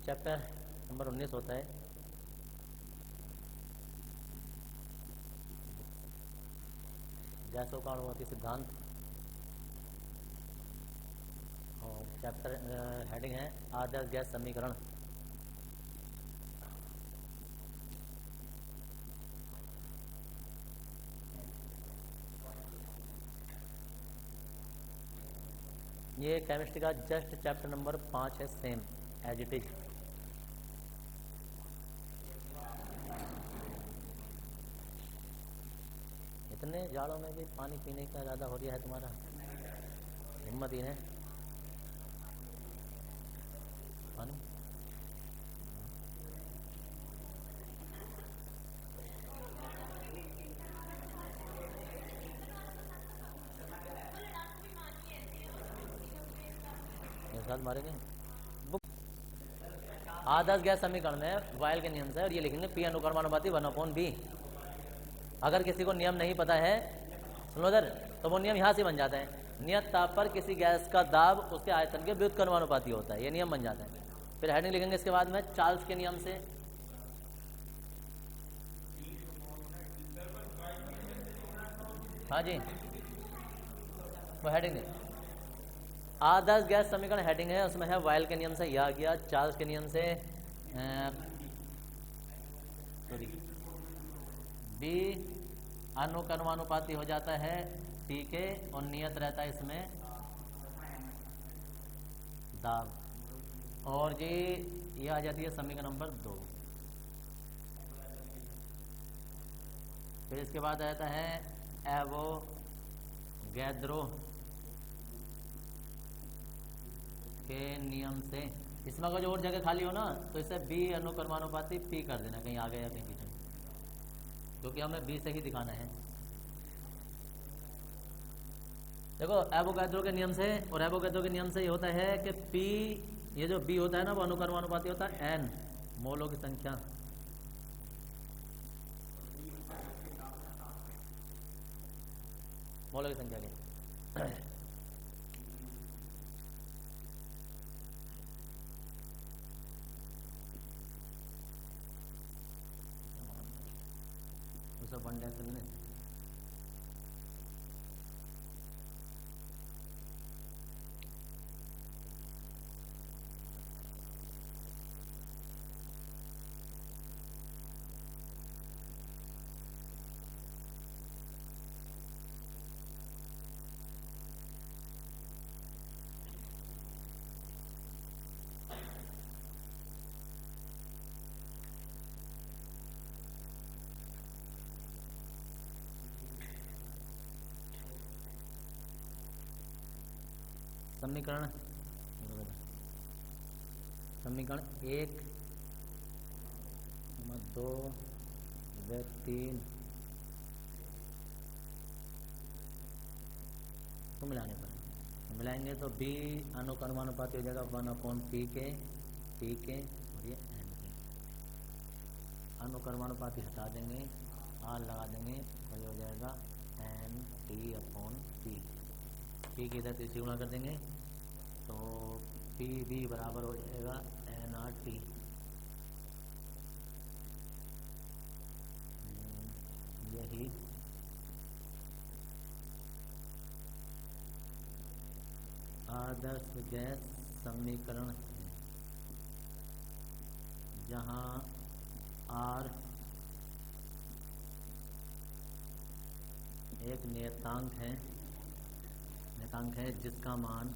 Chapter number 19 होता है। गैसों का अणुगति सिद्धांत, और चैप्टर हेडिंग है आदर्श गैस समीकरण। ये केमिस्ट्री का जस्ट चैप्टर नंबर 5 है, सेम एज इट इज। इतने जाड़ों में भी पानी पीने का ज़्यादा हो गया है तुम्हारा, हिम्मत ही है पानी। साथ मारेंगे बुक। आदर्श गैस समीकरण में वायल के नियम से, और ये लिखेंगे पी अनुक्रमानुपाती 1/b। अगर किसी को नियम नहीं पता है, सुनो इधर, तो वो नियम यहाँ से बन जाता है। नियत ताप पर किसी गैस का दाब उसके आयतन के व्युत्क्रमानुपाती होता है, ये नियम बन जाता है। फिर हेडिंग लिखेंगे इसके बाद में चार्ल्स के नियम से। हाँ जी, वो हेडिंग है आदर्श गैस समीकरण, हेडिंग है, उसमें है वायल के नियम से यह किया, चार्ल्स के नियम से बी अनुक्रमानुपाती हो जाता है टी के, और नियत रहता है इसमें दाब। और ये आ जाती है समीकरण नंबर 2। फिर इसके बाद आता है एवोगैद्रो के नियम से। इसमें अगर जो और जगह खाली हो ना, तो इसे बी अनुक्रमानुपाती पी कर देना, कहीं आगे या कहीं पीछे, क्योंकि हमें बी से ही दिखाना है। देखो एवोगैद्रो के नियम से, और एवोगैद्रो के नियम से ये होता है कि पी, ये जो बी होता है ना, वो अनुक्रमानुपाती होता है एन मोलों की संख्या। मोलों की संख्या के उसका वन डेसिमल में समीकरण 1, 2 व 3 को मिलाने पर मिलाएंगे तो बी अनुक्रमानुपाती हो जाएगा 1/p के, p के, और ये n के। अनुक्रमानुपाती हटा देंगे, r लगा देंगे, तो ये हो जाएगा NT/p। p की इधर तीसरी गुणा कर देंगे तो PB बराबर हो जाएगा NRT। यही आदर्श गैस समीकरण है, जहाँ R एक नियतांक है जिसका मान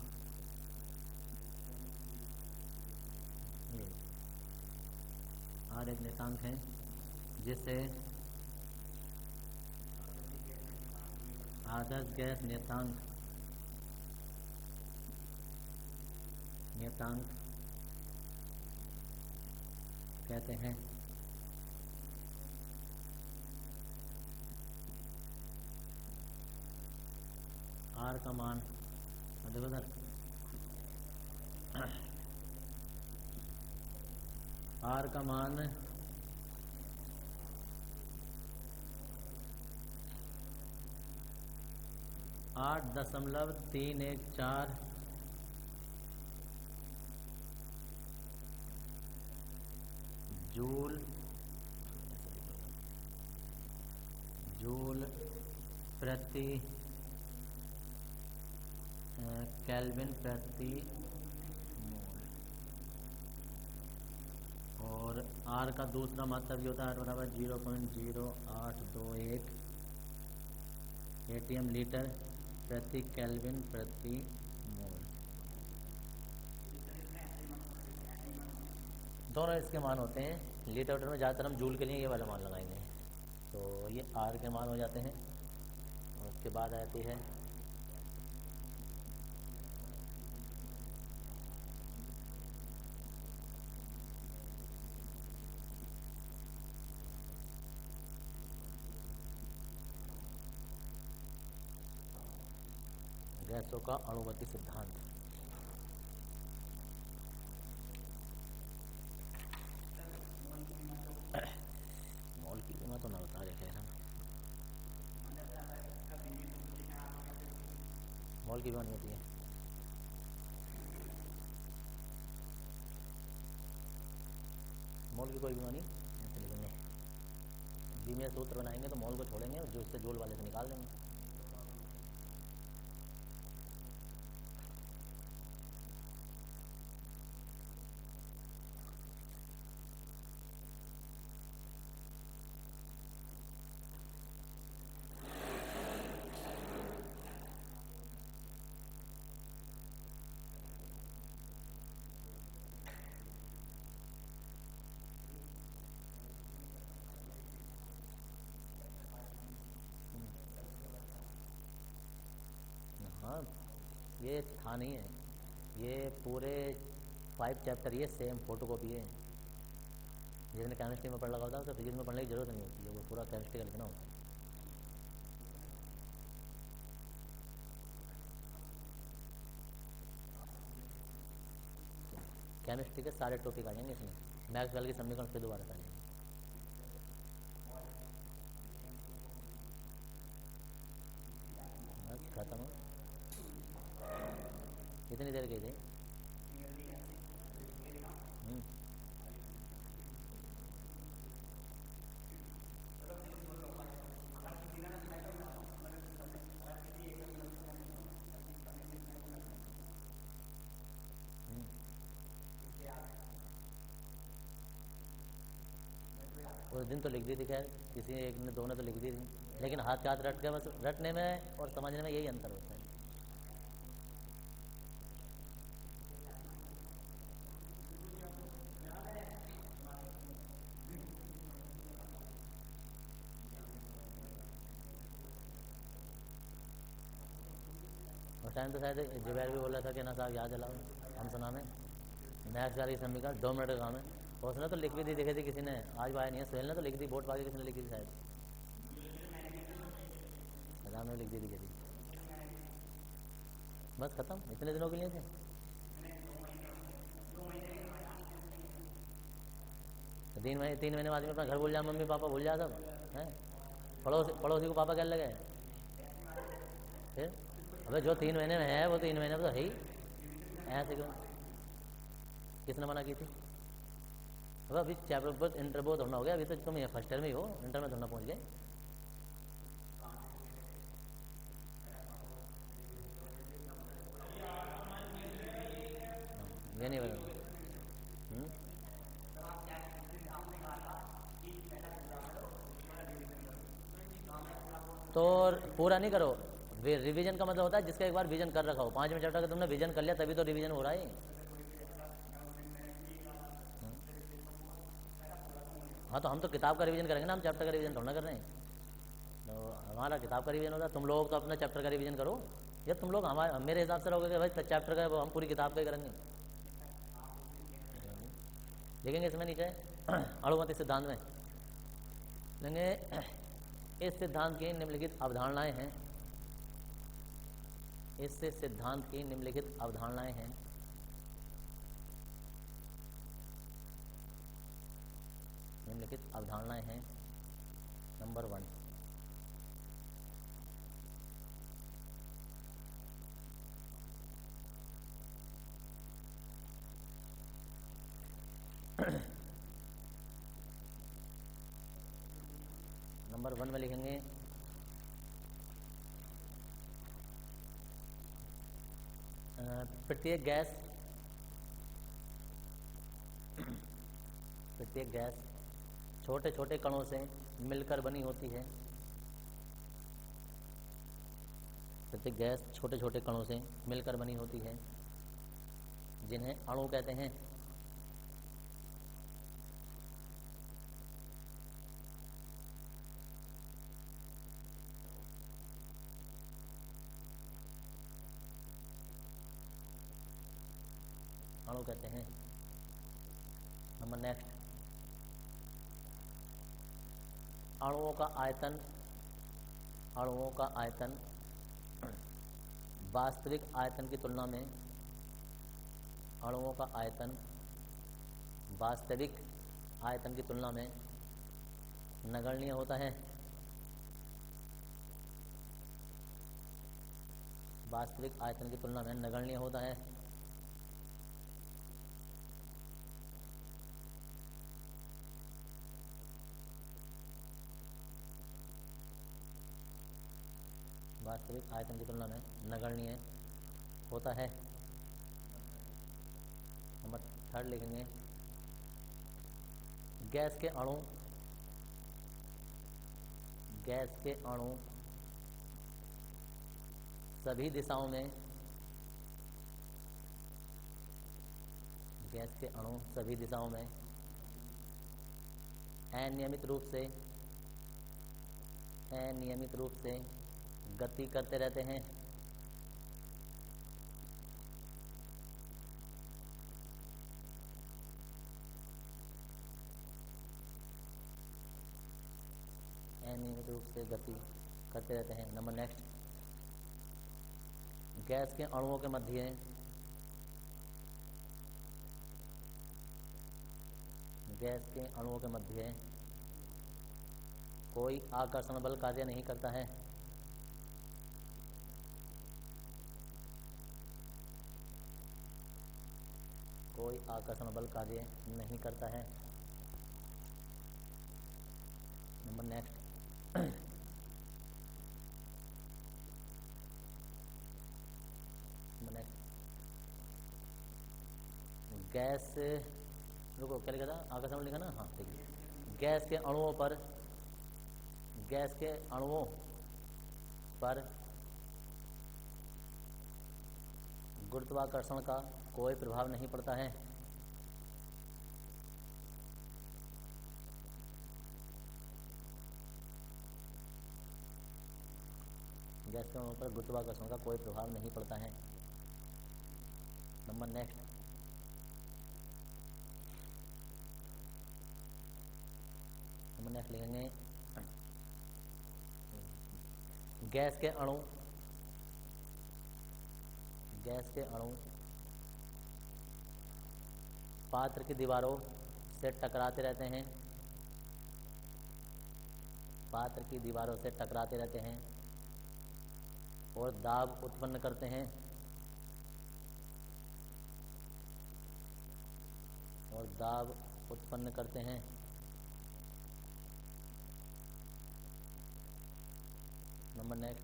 R एक नियतांक है जिसे आदर्श गैस नियतांक कहते हैं। R का मान देखो सर, R का मान 8.314 जूल जूल प्रति केल्विन प्रति मोल। और आर का दूसरा मात्रा भी होता है, बराबर 0.0821 एटीएम लीटर प्रति केल्विन प्रति मोल। दोनों इसके मान होते हैं। लीटर में ज़्यादातर हम जूल के लिए ये वाला मान लगाएंगे, तो ये आर के मान हो जाते हैं। और उसके बाद आती है गैसों का अणुगति सिद्धांत। मोल की कीमत तो ना बता रहे, खैर हम मोल की कीमत नहीं होती है। मोल की कोई बीमारी ऐसे लिखेंगे, बीमे सूत्र बनाएंगे तो मोल को छोड़ेंगे, जो उससे जोल वाले से निकाल देंगे। हाँ, ये था नहीं है, ये पूरे 5 चैप्टर ये सेम फोटो कॉपी है। जिसने केमिस्ट्री में पढ़ लगा होता है उसे फिजिक्स में पढ़ने की जरूरत नहीं होती है, वो पूरा केमिस्ट्री का लिखना होता है। केमिस्ट्री के सारे टॉपिक आ जाएंगे इसमें, मैक्सवेल की समीकरण फिर दोबारा आ जाएंगे। बस खत्म। कितनी देर गई थी? उस दिन तो लिख दी थी, खैर किसी एक ने दो ने तो लिख दी थी, लेकिन हाथ हाथ रट के बस रटने में और समझने में यही अंतर होता है। उस टाइम तो शायद जुबैर भी बोला था कि ना साहब याद दिलाओ, हम सुना में मैथ्स वाली समीकरण 2 मिनट का काम है। और उसने तो लिख भी दी, देखी थी किसी ने, आज बाय नहीं है, सुहेल ने तो लिख दी, बोर्ड पाके किसी ने लिखी थी शायद, निजाम ने लिख दी थी। बस खत्म, इतने दिनों के लिए थे। तो 3 महीने बाद में अपना घर भूल जा, मम्मी पापा भूल जा सब हैं। पड़ोसी को पापा क्या लगे फिर? अबे जो 3 महीने में है वो 3 महीने में तो है ही, ऐसे क्यों? किसने मना की थी? अब अभी चैप्टर बस इंटर बहुत होना हो गया, अभी तो तुम फर्स्ट ईयर में ही हो, इंटर में थोड़ा पहुंच गए। ये नहीं बता। तो पूरा नहीं करो, रिवीजन का मतलब होता है जिसका एक बार विजन कर रखा हो। 5वें चैप्टर का तुमने विजन कर लिया तभी तो रिवीजन हो रहा है। हाँ तो हम तो किताब का रिवीजन करेंगे ना, हम चैप्टर का रिवीजन थोड़ा कर रहे हैं। तो हमारा किताब का रिवीजन होता है, तुम लोग तो अपना चैप्टर का रिवीजन करो। जब तुम लोग हमारे मेरे हिसाब से रहोगे कि भाई चैप्टर का हम पूरी किताब का ही करेंगे, लिखेंगे इसमें नीचे अणुमति सिद्धांत में लेंगे। इस सिद्धांत की निम्नलिखित अवधारणाएं हैं, इससे सिद्धांत की निम्नलिखित अवधारणाएं हैं। निम्नलिखित अवधारणाएं हैं। नंबर 1, नंबर 1 में लिखेंगे प्रत्येक गैस छोटे छोटे कणों से मिलकर बनी होती है। प्रत्येक गैस छोटे छोटे कणों से मिलकर बनी होती है, जिन्हें अणु कहते हैं। अणु कहते हैं। नंबर नेक्स्ट, अणुओं का आयतन वास्तविक आयतन की तुलना में अणुओं का आयतन वास्तविक आयतन की तुलना में नगण्य होता है। वास्तविक आयतन की तुलना में नगण्य होता है। वास्तविक आयतन की तुलना में नगण्य होता है। नंबर 3 लिखेंगे, गैस के अणु सभी दिशाओं में अनियमित रूप से गति करते रहते हैं। अनियमित रूप से गति करते रहते हैं। नंबर नेक्स्ट, गैस के अणुओं के मध्य कोई आकर्षण बल कार्य नहीं करता है। कोई आकर्षण बल कार्य नहीं करता है। नंबर नेक्स्ट, गैस, रुको क्या लिखा था, आकर्षण लिखा ना, हाँ ठीक है। गैस के अणुओं पर गुरुत्वाकर्षण का कोई प्रभाव नहीं पड़ता है। गैस के अणुओं पर गुरुत्वाकर्षण का कोई प्रभाव नहीं पड़ता है। नंबर नेक्स्ट, लिखेंगे, गैस के अणु पात्र की दीवारों से टकराते रहते हैं। पात्र की दीवारों से टकराते रहते हैं और दाब उत्पन्न करते हैं। नंबर नेक्स्ट,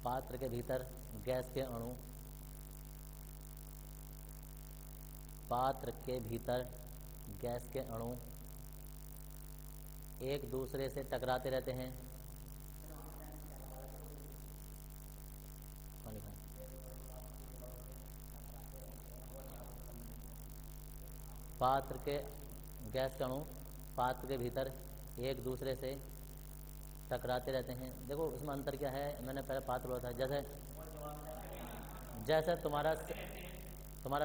पात्र के भीतर गैस के अणु एक दूसरे से टकराते रहते हैं। गैस के अणु पात्र के भीतर एक दूसरे से टकराते रहते हैं। देखो इसमें अंतर क्या है, मैंने पहले पात्र बोला था, जैसे तुम्हारा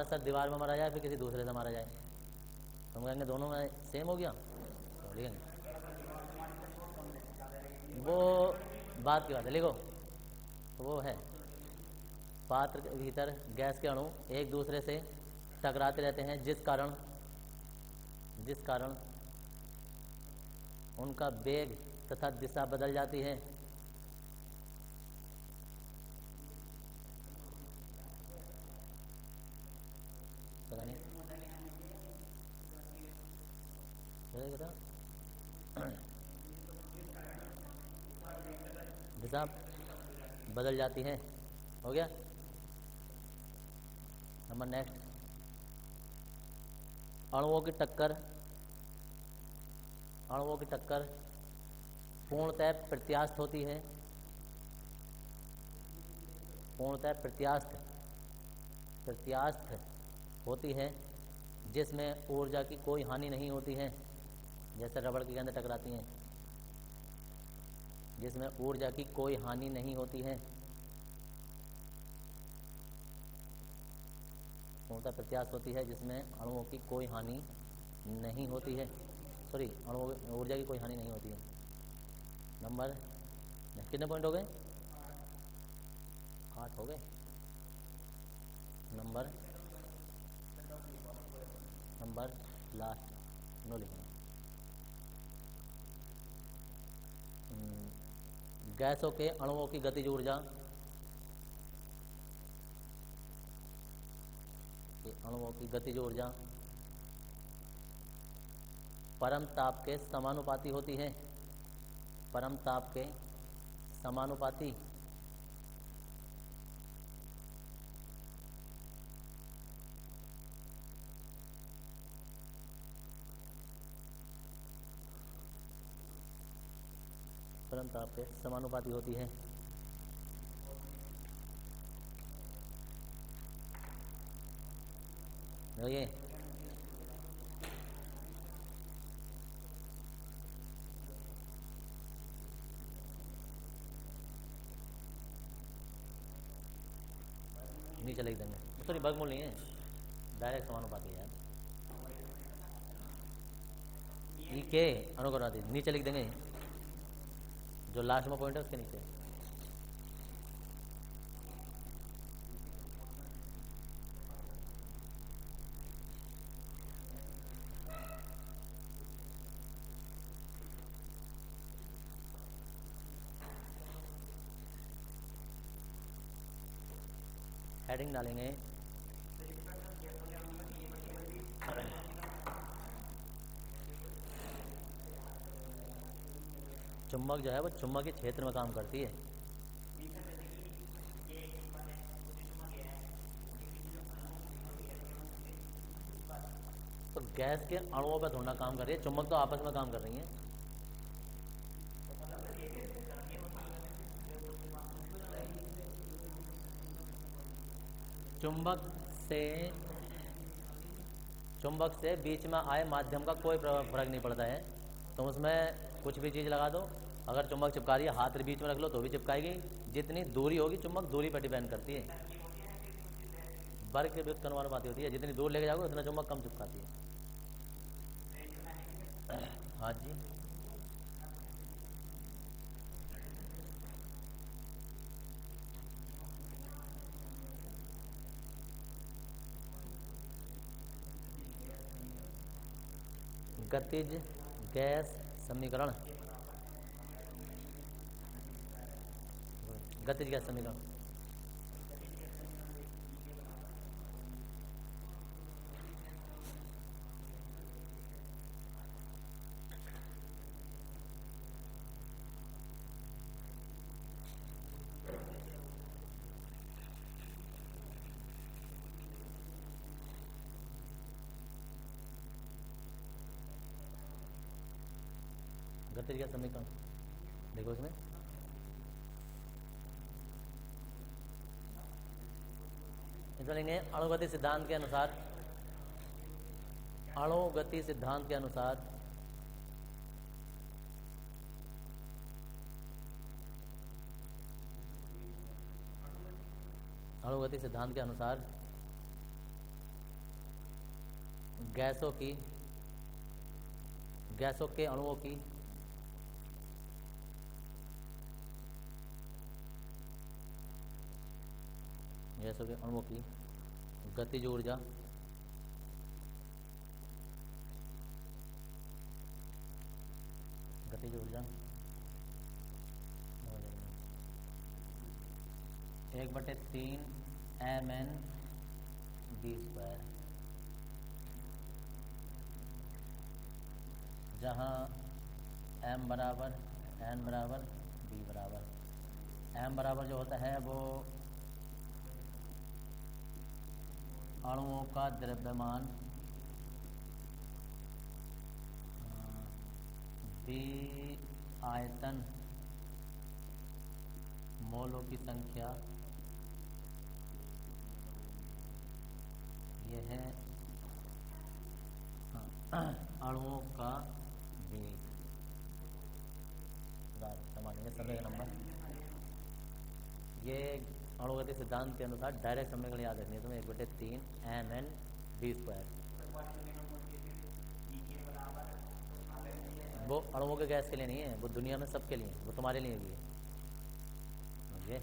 सर दीवार में मारा जाए फिर किसी दूसरे से मारा जाए, तुम कहेंगे दोनों में सेम हो गया, तो लिखेंगे वो बात की बात है। लिखो तो वो है, पात्र के भीतर गैस के अणु एक दूसरे से टकराते रहते हैं, जिस कारण उनका वेग तथा दिशा बदल जाती है। पता नहीं दिशा बदल जाती है। हो गया। नंबर नेक्स्ट, अणुओं की टक्कर, अणुओं की टक्कर पूर्णतः प्रत्यास्थ होती है, पूर्णतः प्रत्यास्थ होती है, जिसमें ऊर्जा की कोई हानि नहीं होती है। जैसे रबड़ की गेंद टकराती हैं, जिसमें ऊर्जा की कोई हानि नहीं होती है। पूर्णतः प्रत्यास्थ होती है, जिसमें अणुओं की कोई हानि नहीं होती है, सॉरी अणुओं ऊर्जा की कोई हानि नहीं होती है। नंबर कितने पॉइंट हो गए? 8 हो गए। नंबर लास्ट 9 लिखना। गैसों के अणुओं की गतिज ऊर्जा, अणुओं की गतिज ऊर्जा परम ताप के समानुपाती होती है, परम ताप के समानुपाती। परम ताप के समानुपाती होती है। ये नीचे लिख देंगे, सॉरी वर्गमूल नहीं है, डायरेक्ट समानुपाती है। ई के अनुकरणवादी नीचे लिख देंगे, जो लास्ट में पॉइंट है उसके नीचे। हेडिंग डालेंगे, चुंबक जो है वो चुंबकीय क्षेत्र में काम करती है। तो गैस के अणुओं पर थोड़ा काम कर रही है, चुंबक तो आपस में काम कर रही है। चुंबक से बीच में आए माध्यम का कोई फर्क नहीं पड़ता है। तो उसमें कुछ भी चीज़ लगा दो, अगर चुंबक चिपका रही है हाथ बीच में रख लो तो भी चिपकाएगी। जितनी दूरी होगी चुंबक दूरी पर डिपेंड करती है, वर्ग के व्युत्क्रम अनुपाती होती है। जितनी दूर लेके जाओगे उतना चुंबक कम चिपकाती है। हाँ जी, गतिज गैस समीकरण, गतिज गैस समीकरण गतिज गैस समीकरण देखो इसमें लेंगे अणुगति सिद्धांत के अनुसार, अणुगति सिद्धांत के अनुसार अणुगति सिद्धांत के अनुसार गैसों के अणुओं की गैसों के अणुओं की गतिज ऊर्जा गतिज ऊर्जा 1/3 mn/v²। जहाँ m बराबर n बराबर b बराबर, m बराबर जो होता है वो अणुओं का द्रव्यमान, b आयतन, मोलों की संख्या, यह है अणुओं का वेग। समझिए समय नंबर, ये अणुगति सिद्धांत के अनुसार डायरेक्ट समीकरण याद रखनी है तुम्हें, 1/3 mn v²। वो अणुओं के गैस के लिए नहीं है, वो दुनिया में सबके लिए, वो तुम्हारे लिए भी है, समझिए।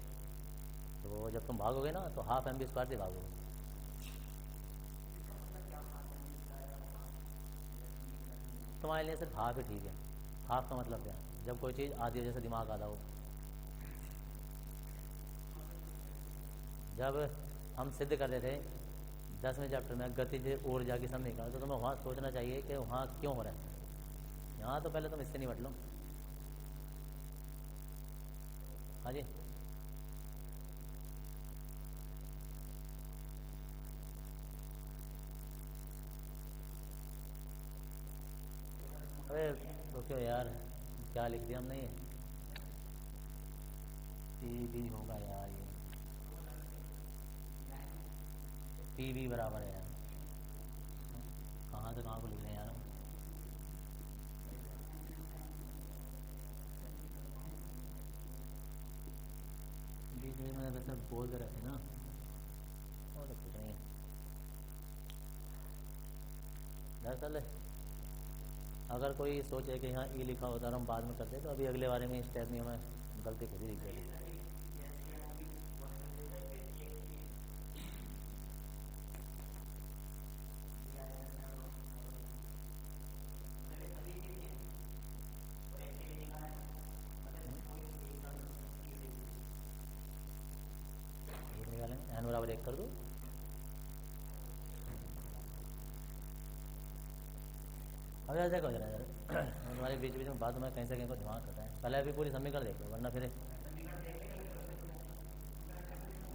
तो जब तुम भागोगे ना तो ½ mv² से भागोगे। तुम्हारे लिए सिर्फ हाफ ही ठीक है। हाफ का मतलब क्या है? जब कोई चीज़ आधी हो, जैसे दिमाग आधा हो। जब हम सिद्ध करते थे 10वें चैप्टर में गतिज ऊर्जा की समीकरण, तो तुम्हें वहाँ सोचना चाहिए कि वहाँ क्यों हो रहा है। यहाँ तो पहले तुम इससे निपट लो। हाँ जी, अरे रुको यार, क्या लिख दिया हमने? ये पी होगा यार, ये पी बराबर है यार। कहाँ से कहाँ को लिख रहे हैं यार? बीच में मैंने वैसे बोल कर रखे ना, और तो कुछ नहीं है दरअसल। अगर कोई सोचे कि यहाँ ई लिखा होता और हम बाद में करते, तो अभी अगले बारे में स्टेप में हमें गलती खुद ही दिख रही। n बराबर 1 कर दो। अभी ऐसा हो रहा है यार, हमारे बीच बीच में बात में कहीं से कहीं को दिमाग करता है। पहले अभी पूरी समीकरण देखो, वरना फिर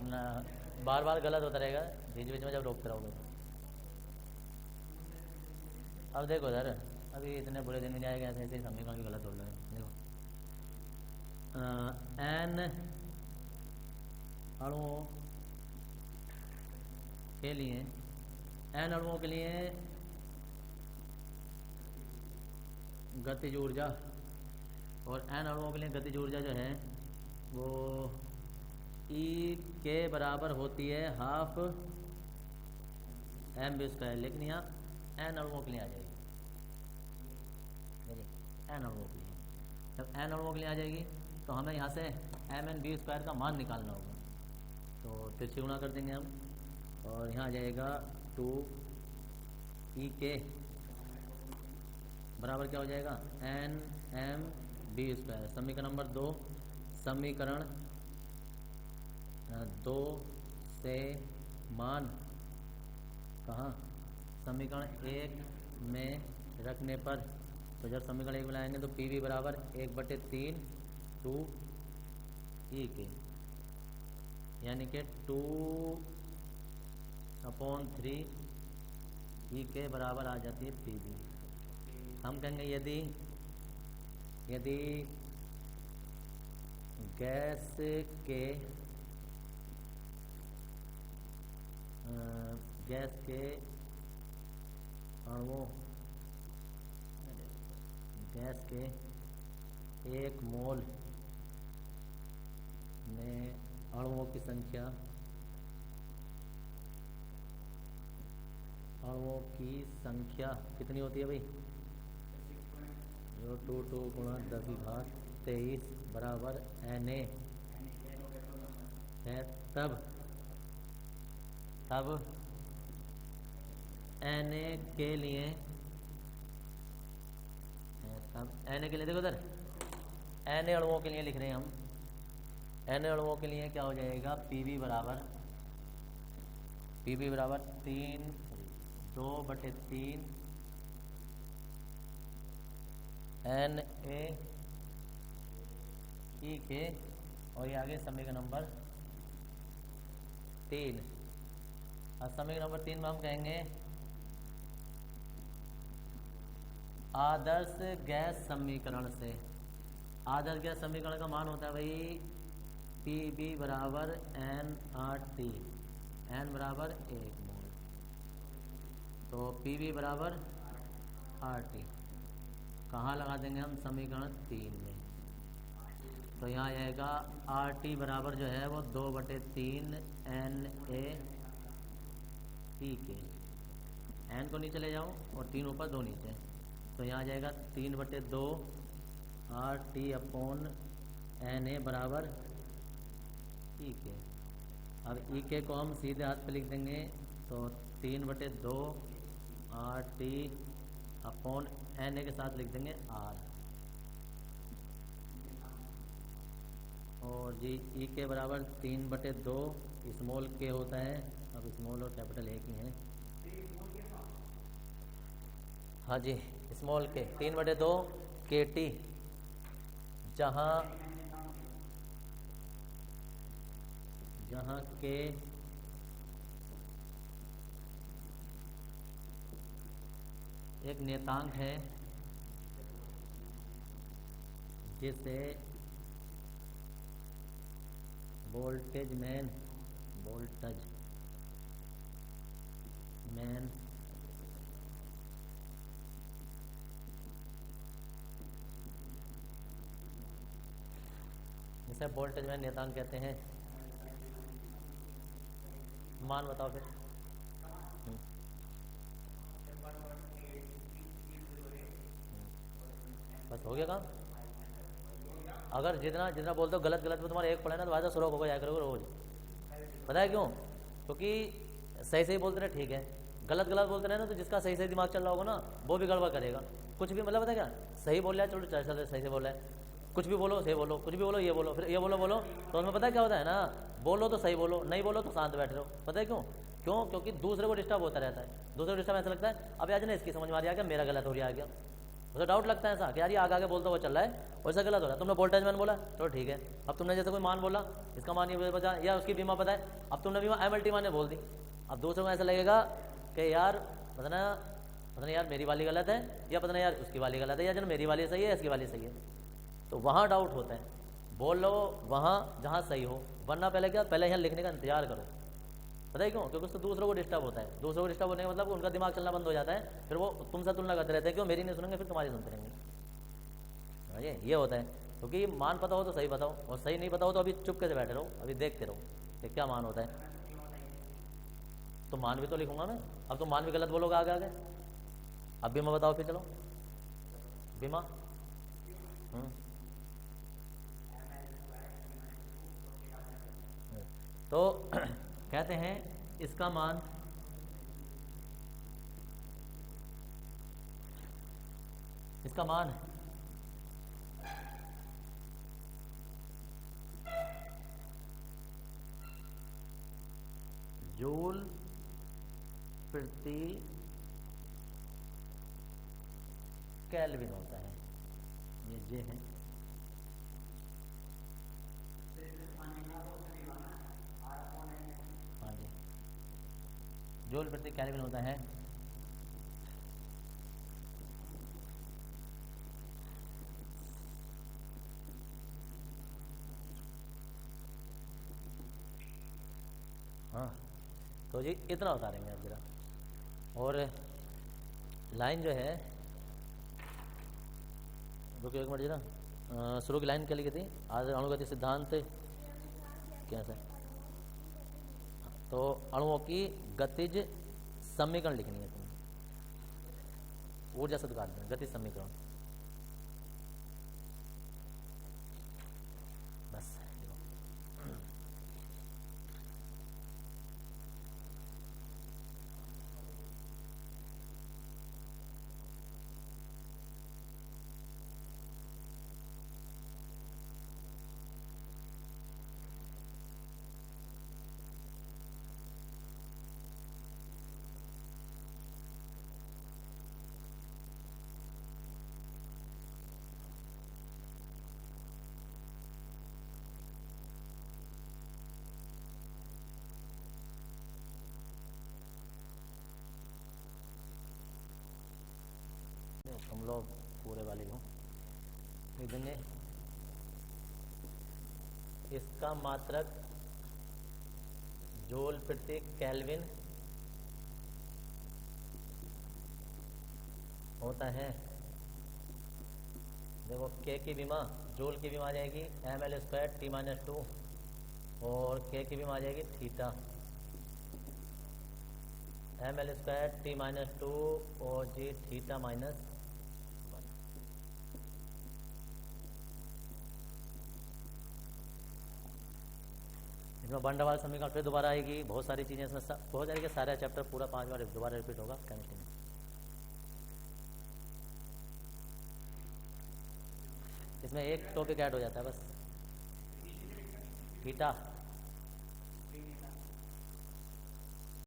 ना बार बार गलत होता रहेगा बीच बीच में जब रोकते रहोगे। अब देखो सर, अभी इतने बुरे दिन नहीं आएगा ऐसे ऐसे समीकरण भी गलत हो रहे हैं। देखो n अणुओं के लिए, n अणुओं के लिए गतिज ऊर्जा, और n अणुओं के लिए गतिज ऊर्जा जो है वो E के बराबर होती है ½ mv²। लेकिन यहाँ n अणुओं के लिए आ जाएगी, n अणुओं के लिए। जब n अणुओं के लिए आ जाएगी तो हमें यहाँ से mn_v² का मान निकालना होगा। तो तिरछी गुणा कर देंगे हम, और यहाँ आ जाएगा 2E के बराबर क्या हो जाएगा, nm_v²। समीकरण नंबर 2, समीकरण 2 से मान कहाँ, समीकरण 1 में रखने पर, तो जब समीकरण 1 में लाएंगे तो पी बराबर 1/3 2E के, यानी कि 2/3 E के बराबर आ जाती है पी। हम कहेंगे यदि गैस के अणुओं, गैस के 1 मोल में अणुओं की संख्या, कितनी होती है भाई, 022 × 10⁻23 बराबर Na है। तब Na के लिए, देखो उधर Na अणुओं के लिए लिख रहे हैं हम। Na अणुओं के लिए क्या हो जाएगा, Pb बराबर 2/3 एन ए ई के, और ये आगे समीकरण नंबर 3। और समीकरण नंबर 3 में हम कहेंगे आदर्श गैस समीकरण से। आदर्श गैस समीकरण का मान होता है भाई पी बी बराबर एन आर टी, एन बराबर 1 मोल, तो पी बी बराबर आर टी। कहाँ लगा देंगे हम? समीकरण 3 में। तो यहाँ आएगा आर टी बराबर जो है वो 2/3 एन ए पी के। एन को नीचे ले जाओ और 3 ऊपर 2 नीचे, तो यहाँ आ जाएगा 3/2 R T upon N A बराबर ई के। अब ई के को हम सीधे हाथ पे लिख देंगे, तो 3/2 R T upon N A के साथ लिख देंगे आर, और जी ई के बराबर 3/2 स्मॉल के होता है। अब स्मॉल और कैपिटल एक ही है। हाँ जी, स्मॉल के 3/2 के टी, जहाँ के एक नियतांक है जिसे वोल्टेज मैन इसे वोल्टेज मैन नियतांक कहते हैं। मान बताओ फिर। बस हो गया काम। अगर जितना जितना बोलते हो गलत में तुम्हारा एक पढ़े ना तो वायदा शुरू होगा, जाया करोगे रोज। पता है क्यों? क्योंकि सही बोलते रहे ठीक है, गलत बोलते रहे ना तो जिसका सही दिमाग चल रहा होगा ना वो भी गड़बड़ करेगा। कुछ भी मतलब पता है क्या, सही बोल रहा है, चलो चल सही से बोल रहा है, कुछ भी बोलो सही बोलो, कुछ भी बोलो ये बोलो, फिर ये बोलो, तो उसमें पता है क्या होता है ना, बोलो तो सही बोलो, नहीं बोलो तो शांत बैठ रहो। पता है क्यों? क्योंकि दूसरे को डिस्टर्ब होता रहता है। दूसरे को डिस्टर्ब ऐसा लगता है अब आज ना इसकी समझ में आ गया मेरा गलत हो रहा है, उसे डाउट लगता है ऐसा कि यार ये आगे बोलता हुआ चल रहा है, वैसा गलत हो रहा है। तुमने वोल्टेज मैन बोला तो ठीक है, अब तुमने जैसे कोई मान बोला, इसका मान ये बचा या उसकी बीमा पता है, अब तुमने बीमा MLT मान बोल दी। अब दूसरे को ऐसा लगेगा कि यार पता नहीं यार मेरी वाली गलत है, या पता नहीं यार उसकी वाली गलत है, या जन मेरी वाली सही है इसकी वाली सही है। तो वहाँ डाउट होता है। बोल लो वहाँ जहाँ सही हो, वरना पहले यहाँ लिखने का इंतजार करो। पता है क्यों? क्योंकि उससे दूसरों को डिस्टर्ब होता है। दूसरों को डिस्टर्ब होने का मतलब उनका दिमाग चलना बंद हो जाता है, फिर वो तुमसे तुलना करते रहते हैं, क्यों मेरी नहीं सुनेंगे फिर तुम्हारी सुनते रहेंगे। ये होता है। क्योंकि मान पता हो तो सही बताओ, और सही नहीं पता हो तो अभी चुपके से बैठे रहो, अभी देखते रहो कि क्या मान होता है। तो मान भी तो लिखूंगा मैं। अब तो मान भी गलत बोलोगे आगे। अब बीमा बताओ फिर, चलो बीमा। तो कहते हैं इसका मान जूल प्रति केल्विन होता है। ये जे है, हाँ जी, जूल प्रति केल्विन होता है। हाँ, तो जी इतना उतारेंगे अब जरा। और लाइन जो है, रुकिए एक मिनट जरा, शुरू की लाइन क्या लिखी थी? आज अणुगति सिद्धांत कैसे, तो अणुओं की गतिज समीकरण लिखनी है तुम्हें, ऊर्जा सदुकार गतिज समीकरण। बस तुम लोग पूरे वाले हो, लिख देंगे इसका मात्रक जूल प्रति केल्विन होता है। देखो के की विमा जूल की विमा आ जाएगी ml² t-2 और के की विमा आ जाएगी थीटा ml² t-2 और जी थीटा -1। इसमें बंडवाल समीकरण फिर दोबारा आएगी, बहुत सारी चीज़ें इसमें बहुत सारी, सारा चैप्टर पूरा 5 बार दोबारा रिपीट होगा केमिस्ट्री में। इसमें एक टॉपिक ऐड हो जाता है बस, थीटा